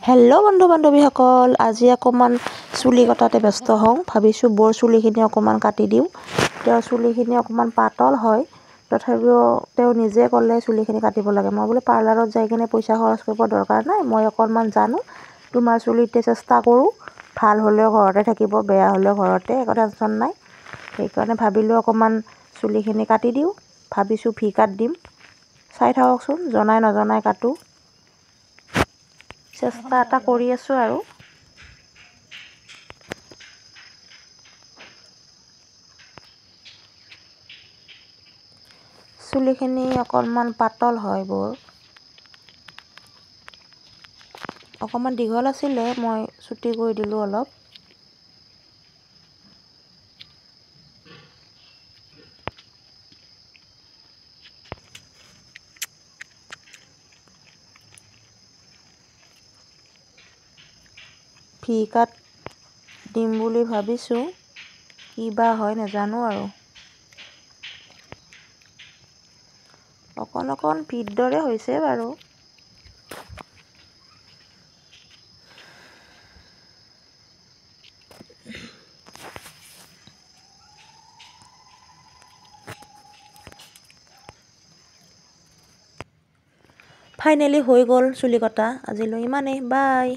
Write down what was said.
Hello' বন্ধু বান্ধৱীসকল, আজি অকণমান চুলি কটাতে ব্যস্ত হওঁ। ভাবিছোঁ বৰ চুলিখিনি অকণমান কাটি দিওঁ। তেওঁৰ চুলিখিনি অকণমান পাতল হয়, তথাপিও তেওঁ নিজে ক'লে চুলিখিনি কাটিব লাগে। মই বোলো পাৰ্লাৰত যাই কিনে পইচা খৰচ কৰিব দৰকাৰ নাই, মই অকণমান জানো, তোমাৰ চুলিতে চেষ্টা কৰোঁ। ভাল হ'লেও ঘৰতে থাকিব, বেয়া হ'লেও ঘৰতে, একো টেনশ্যন নাই। সেইকাৰণে ভাবিলোঁ অকণমান চুলিখিনি কাটি দিওঁ। ভাবিছোঁ ভি কাট দিম। চাই থাককচোন, জনাই নজনাই কাটো। চেষ্টা এটা কৰি আছোঁ আৰু। চুলিখিনি অকণমান পাতল হয় বৰ। অকণমান দীঘল আছিলে, মই চুটি কৰি দিলোঁ অলপ। ভি কাট দিম বুলি ভাবিছোঁ, কি বা হয় নাজানো আৰু। অকণ ভিৰ দৰে হৈছে বাৰু। ফাইনেলি হৈ গ'ল চুলি কটা। আজিলৈ ইমানেই, বাই।